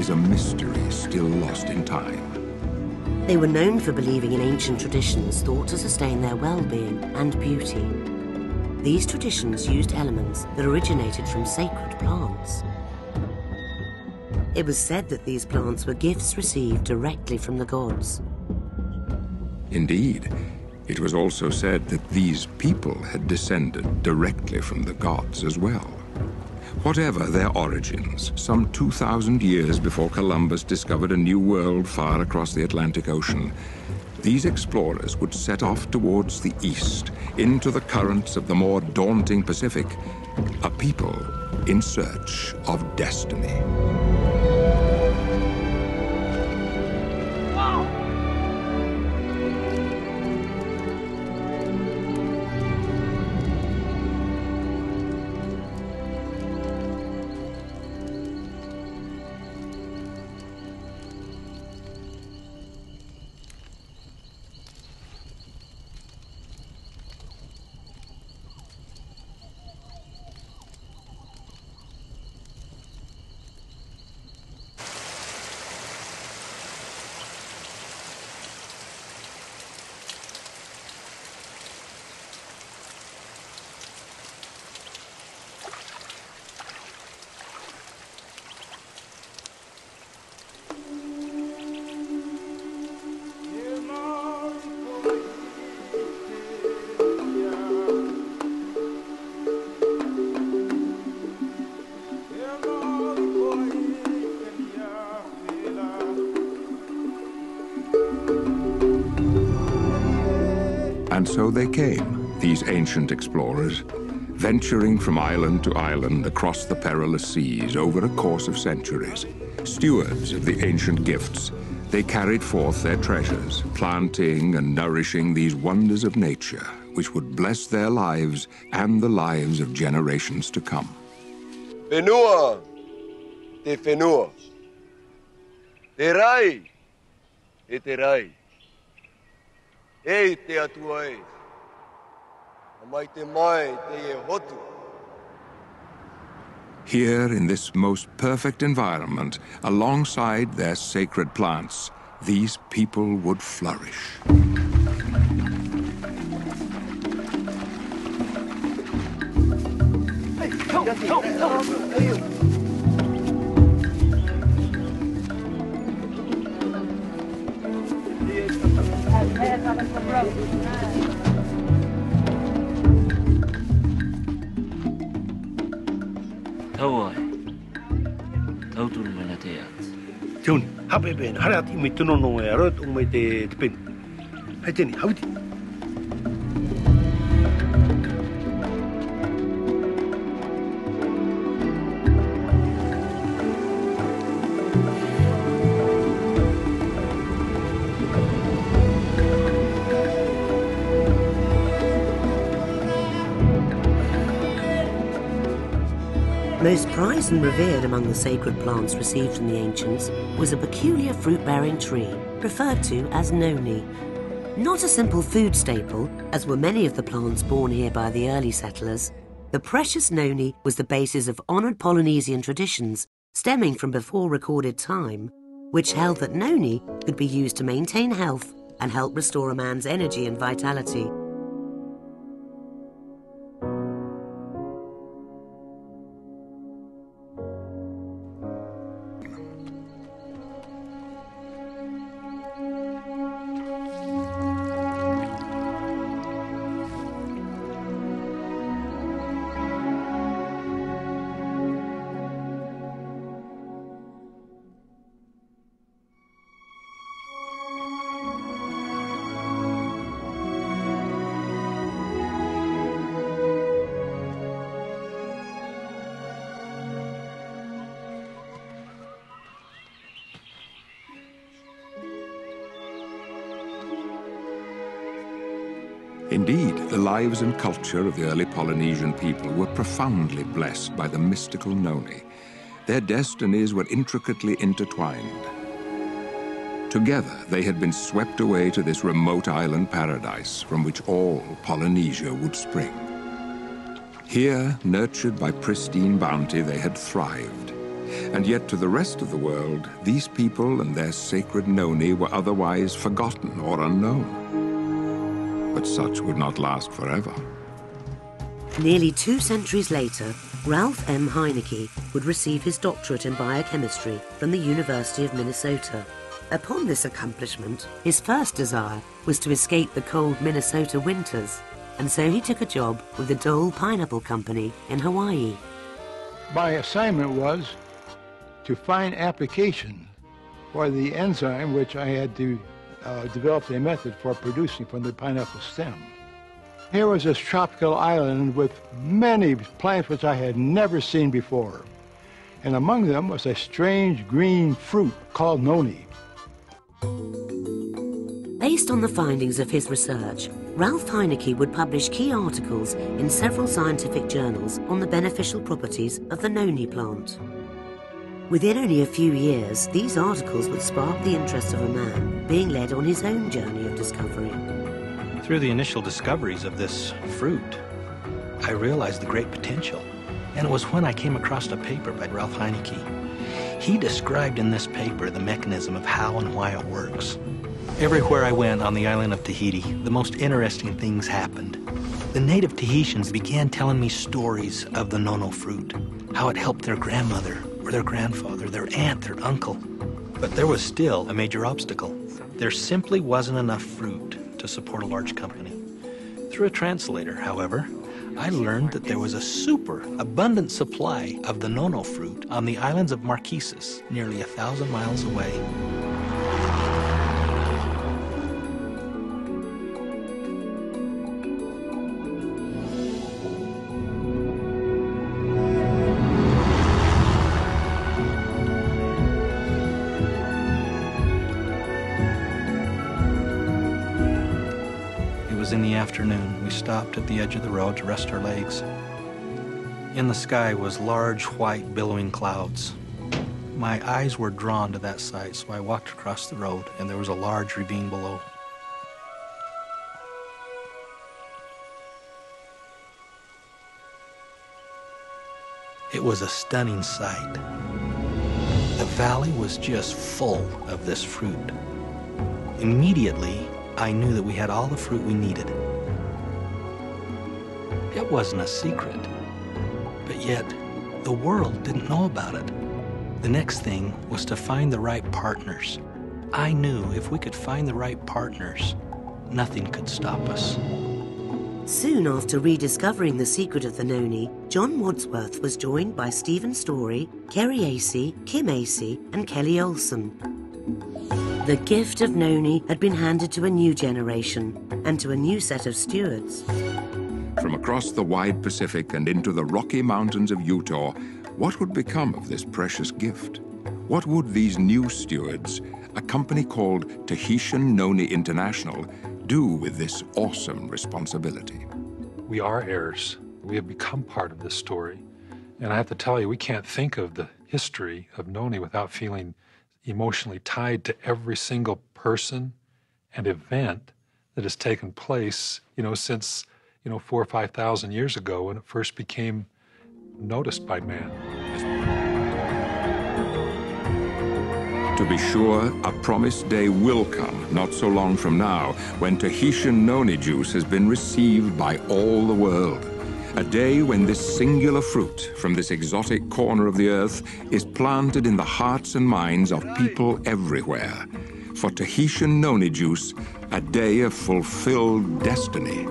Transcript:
was a mystery still lost in time. They were known for believing in ancient traditions thought to sustain their well-being and beauty. These traditions used elements that originated from sacred plants. It was said that these plants were gifts received directly from the gods. Indeed, it was also said that these people had descended directly from the gods as well. Whatever their origins, some 2,000 years before Columbus discovered a new world far across the Atlantic Ocean, these explorers would set off towards the east, into the currents of the more daunting Pacific, a people in search of destiny. And so they came, these ancient explorers, venturing from island to island across the perilous seas over a course of centuries. Stewards of the ancient gifts, they carried forth their treasures, planting and nourishing these wonders of nature, which would bless their lives and the lives of generations to come. Whenua, te whenua. Te rai, e te rai. E te atua e. Mai te mai te e hotu. Here, in this most perfect environment, alongside their sacred plants, these people would flourish. Tauai, tauturu mana te at. Tioni, hape ben, harat I me tunono e arot o me te pen. Hei teni, hauti. Most prized and revered among the sacred plants received from the ancients was a peculiar fruit-bearing tree, referred to as noni. Not a simple food staple, as were many of the plants born here by the early settlers, the precious noni was the basis of honoured Polynesian traditions stemming from before recorded time, which held that noni could be used to maintain health and help restore a man's energy and vitality. Indeed, the lives and culture of the early Polynesian people were profoundly blessed by the mystical Noni. Their destinies were intricately intertwined. Together, they had been swept away to this remote island paradise from which all Polynesia would spring. Here, nurtured by pristine bounty, they had thrived. And yet to the rest of the world, these people and their sacred noni were otherwise forgotten or unknown. But such would not last forever. Nearly 2 centuries later, Ralph M. Heineke would receive his doctorate in biochemistry from the University of Minnesota. Upon this accomplishment, his first desire was to escape the cold Minnesota winters, and so he took a job with the Dole Pineapple Company in Hawaii. My assignment was to find application for the enzyme which I had to develop a method for producing from the pineapple stem. Here was this tropical island with many plants which I had never seen before. And among them was a strange green fruit called noni. Based on the findings of his research, Ralph Heineke would publish key articles in several scientific journals on the beneficial properties of the noni plant. Within only a few years, these articles would spark the interest of a man being led on his own journey of discovery. Through the initial discoveries of this fruit, I realized the great potential. And it was when I came across a paper by Ralph Heineke. He described in this paper the mechanism of how and why it works. Everywhere I went on the island of Tahiti, the most interesting things happened. The native Tahitians began telling me stories of the nono fruit, how it helped their grandmother or their grandfather, their aunt, their uncle. But there was still a major obstacle. There simply wasn't enough fruit to support a large company. Through a translator, however, I learned that there was a super abundant supply of the nono fruit on the islands of Marquesas, nearly 1,000 miles away. In the afternoon, we stopped at the edge of the road to rest our legs. In the sky was large, white, billowing clouds. My eyes were drawn to that sight, so I walked across the road, and there was a large ravine below. It was a stunning sight. The valley was just full of this fruit. Immediately, I knew that we had all the fruit we needed. It wasn't a secret, but yet the world didn't know about it. The next thing was to find the right partners. I knew if we could find the right partners, nothing could stop us. Soon after rediscovering the secret of the noni, John Wadsworth was joined by Stephen Story, Kerry Acey, Kim Acey, and Kelly Olson. The gift of noni had been handed to a new generation and to a new set of stewards. From across the wide Pacific and into the Rocky Mountains of Utah, what would become of this precious gift? What would these new stewards, a company called Tahitian Noni International, do with this awesome responsibility? We are heirs. We have become part of this story. And I have to tell you, we can't think of the history of noni without feeling emotionally tied to every single person and event that has taken place, since, 4,000 or 5,000 years ago when it first became noticed by man. To be sure, a promised day will come, not so long from now, when Tahitian noni juice has been received by all the world. A day when this singular fruit from this exotic corner of the earth is planted in the hearts and minds of people everywhere. For Tahitian noni juice, a day of fulfilled destiny.